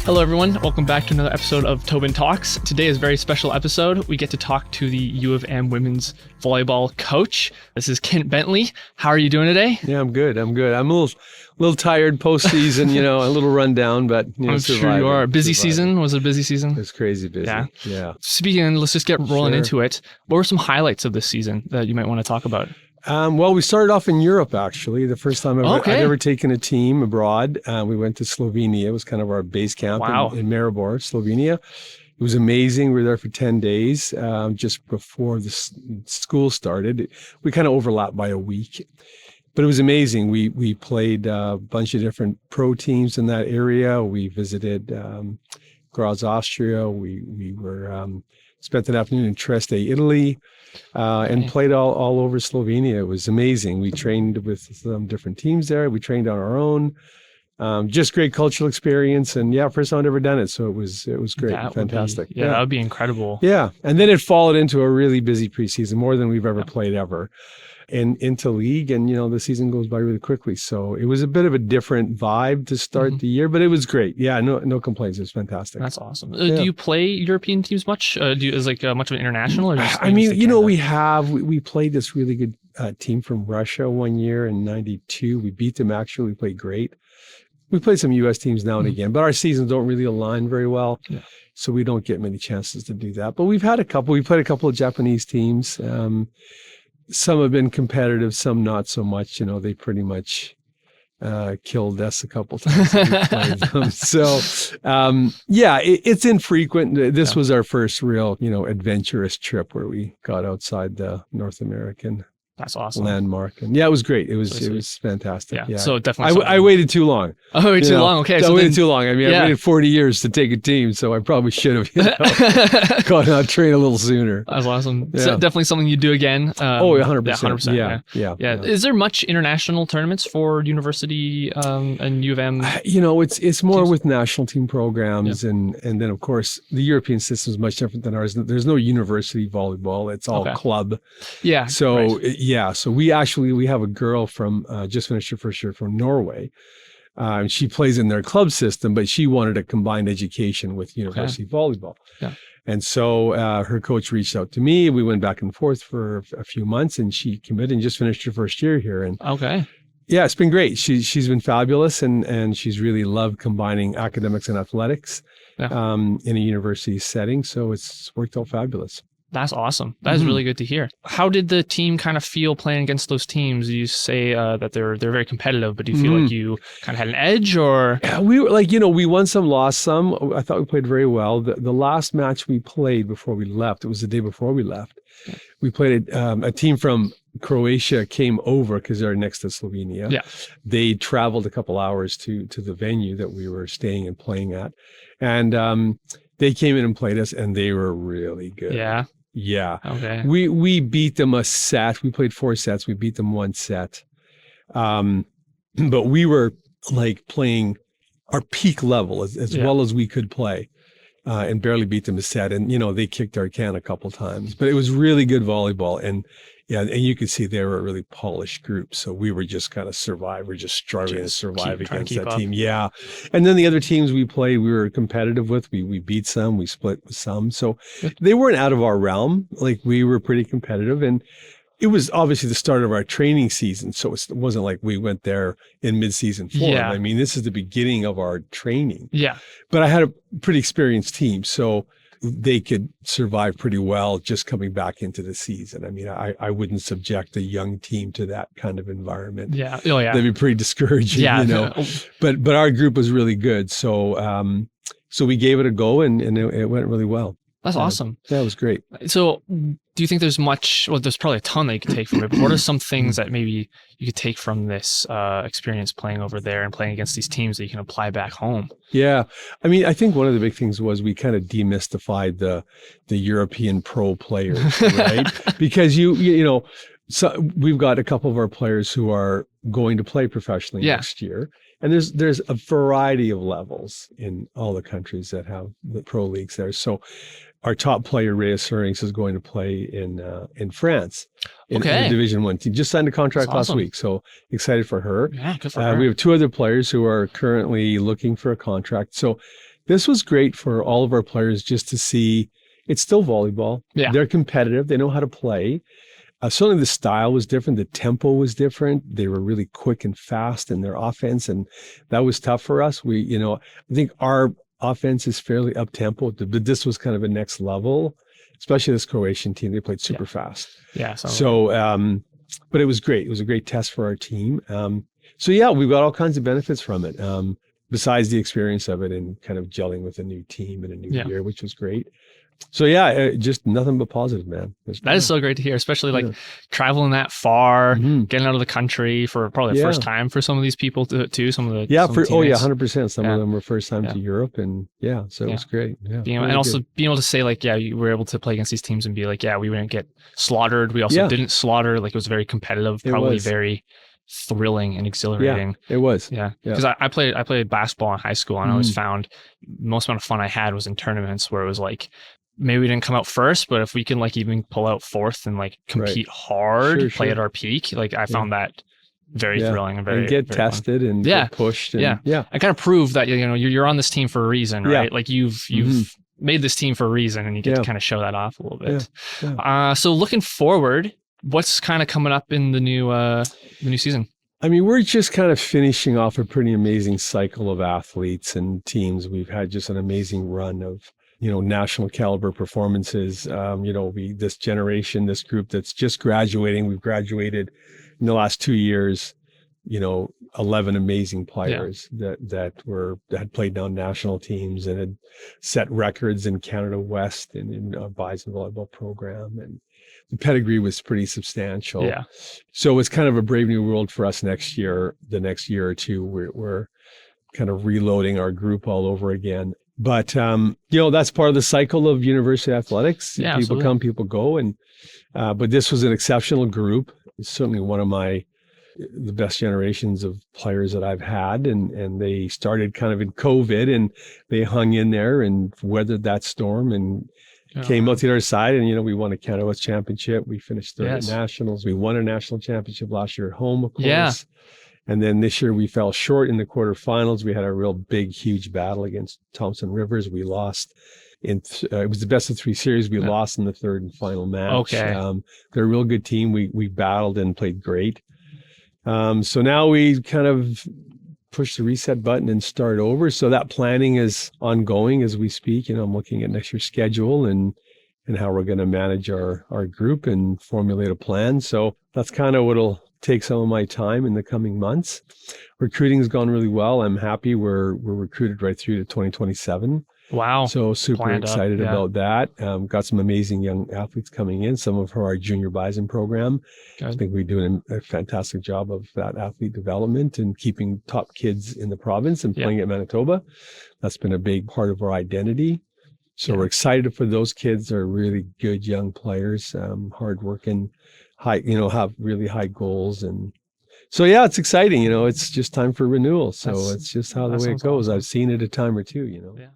Hello, everyone. Welcome back to another episode of Toban Talks. Today is a very special episode. We get to talk to the U of M women's volleyball coach. This is Ken Bentley. How are you doing today? Yeah, I'm good. I'm a little tired postseason, a little run down, but I'm sure you are. Busy season? Was it a busy season? It's crazy busy. Yeah. Speaking, let's just get rolling into it. What were some highlights of this season that you might want to talk about? Well, we started off in Europe, actually. The first time I'd ever taken a team abroad. We went to Slovenia. It was kind of our base camp in Maribor, Slovenia. It was amazing. We were there for 10 days just before the school started. We kind of overlapped by a week. But it was amazing. We played a bunch of different pro teams in that area. We visited Graz, Austria. We were spent an afternoon in Trieste, Italy, and played all over Slovenia. It was amazing. We trained with some different teams there. We trained on our own. Just great cultural experience. And first time I'd ever done it. So it was great. Fantastic. That would be incredible. Yeah. And then it followed into a really busy preseason, more than we've ever played ever. And into league, and the season goes by really quickly. So it was a bit of a different vibe to start the year, but it was great. Yeah, no complaints. It was fantastic. That's awesome. Do you play European teams much? Is much of an international? Or just we played this really good team from Russia one year in '92. We beat them. Actually, we played great. We played some U.S. teams now and again, but our seasons don't really align very well. Yeah. So we don't get many chances to do that. But we've had a couple. We played a couple of Japanese teams. Some have been competitive, some not so much. They pretty much killed us a couple times when we played them. So, it's infrequent. This was our first real, adventurous trip where we got outside the North American That's awesome. landmark. And it was great. It was fantastic. Yeah. So definitely. I waited too long. Oh, waited too long. Okay. I waited too long. I waited 40 years to take a team, so I probably should have gone out train a little sooner. That's awesome. Yeah. So definitely something you do again. 100%. 100%. Yeah. Is there much international tournaments for university and U of M? It's more teams? With national team programs, and then of course the European system is much different than ours. There's no university volleyball. It's all club. Yeah. So. Right. So we have a girl from just finished her first year from Norway. She plays in their club system, but she wanted a combined education with university volleyball. Yeah. And so her coach reached out to me. We went back and forth for a few months, and she committed and just finished her first year here. And it's been great. She's been fabulous, and she's really loved combining academics and athletics in a university setting. So it's worked out fabulous. That's awesome. That is really good to hear. How did the team kind of feel playing against those teams? You say that they're very competitive, but do you feel like you kind of had an edge, or? Yeah, we were we won some, lost some. I thought we played very well. The last match we played before we left, it was the day before we left. Yeah. We played a team from Croatia came over because they're next to Slovenia. Yeah. They traveled a couple hours to the venue that we were staying and playing at. And they came in and played us, and they were really good. Yeah. Yeah. Okay. We beat them a set. We played 4 sets. We beat them 1 set. But we were playing our peak level as well as we could play, and barely beat them a set. And, they kicked our can a couple times, but it was really good volleyball. And you could see they were a really polished group. So we were just kind of just struggling to survive against that team. Yeah. And then the other teams we played, we were competitive with. We beat some, we split with some. So they weren't out of our realm. We were pretty competitive. And it was obviously the start of our training season. So it wasn't like we went there in mid-season form. Yeah. I mean, this is the beginning of our training. Yeah. But I had a pretty experienced team. So they could survive pretty well just coming back into the season. I mean, I wouldn't subject a young team to that kind of environment. Yeah. Oh, yeah. That'd be pretty discouraging, But our group was really good. So so we gave it a go, and it went really well. That's awesome. Yeah, it was great. So do you think there's there's probably a ton that you could take from it, but what are some things that maybe you could take from this experience playing over there and playing against these teams that you can apply back home? Yeah. I mean, I think one of the big things was we kind of demystified the European pro players, right? Because so we've got a couple of our players who are going to play professionally next year. And there's a variety of levels in all the countries that have the pro leagues there. So our top player, Rhea Surings, is going to play in France in the Division 1 team. Just signed a contract last week, so excited for her. Yeah, good for her. We have 2 other players who are currently looking for a contract. So This was great for all of our players just to see it's still volleyball. Yeah. They're competitive. They know how to play. Certainly the style was different. The tempo was different. They were really quick and fast in their offense. And that was tough for us. I think our offense is fairly up tempo, but this was kind of a next level, especially this Croatian team. They played super fast. Yeah. But it was great. It was a great test for our team. We've got all kinds of benefits from it. Besides the experience of it and kind of gelling with a new team and a new year, which was great. So just nothing but positive, man. That is so great to hear, especially traveling that far, getting out of the country for probably the first time for some of these people too. Some of the 100%. Some of them were first time to Europe, and so it was great. Yeah, and also being able to say you were able to play against these teams and be like, we didn't get slaughtered. We also didn't slaughter. Like it was very competitive, probably very thrilling and exhilarating. Yeah, it was. Yeah. Because I played basketball in high school, and I always found most amount of fun I had was in tournaments where it was like, maybe we didn't come out first, but if we can even pull out fourth and compete hard, play at our peak, I found that very thrilling and very, and get very tested fun. and get pushed. And, I kind of proved that, you're on this team for a reason, right? Like you've made this team for a reason, and you get to kind of show that off a little bit. Yeah. So looking forward, what's kind of coming up in the new season? I mean, we're just kind of finishing off a pretty amazing cycle of athletes and teams. We've had just an amazing run of national caliber performances. This generation, this group that's just graduating, we've graduated in the last 2 years, 11 amazing players that had played on national teams and had set records in Canada West and in our Bison volleyball program. And the pedigree was pretty substantial. Yeah. So it's kind of a brave new world for us next year. The next year or two, we're kind of reloading our group all over again. But, that's part of the cycle of university athletics. Yeah, people absolutely. come, people go. But this was an exceptional group. It's certainly one of the best generations of players that I've had. And they started kind of in COVID, and they hung in there and weathered that storm and came out the other side. And, we won a Canada West championship. We finished third at nationals. We won a national championship last year at home, of course. Yeah. And then this year we fell short in the quarterfinals. We had a real big, huge battle against Thompson Rivers. We lost it was the best of 3 series. We lost in the third and final match. Okay. They're a real good team. We battled and played great. So now we kind of push the reset button and start over. So that planning is ongoing as we speak. I'm looking at next year's schedule and how we're going to manage our group and formulate a plan. So that's kind of what'll take some of my time in the coming months. Recruiting has gone really well. I'm happy we're recruited right through to 2027. Wow. So super excited about that. Got some amazing young athletes coming in. Some of our junior Bison program. I think we're doing a fantastic job of that athlete development and keeping top kids in the province and playing at Manitoba. That's been a big part of our identity. So we're excited for those kids. They're really good young players, hardworking, have really high goals. And so, it's exciting. It's just time for renewal. So it's just how the way it goes. Awesome. I've seen it a time or two, Yeah.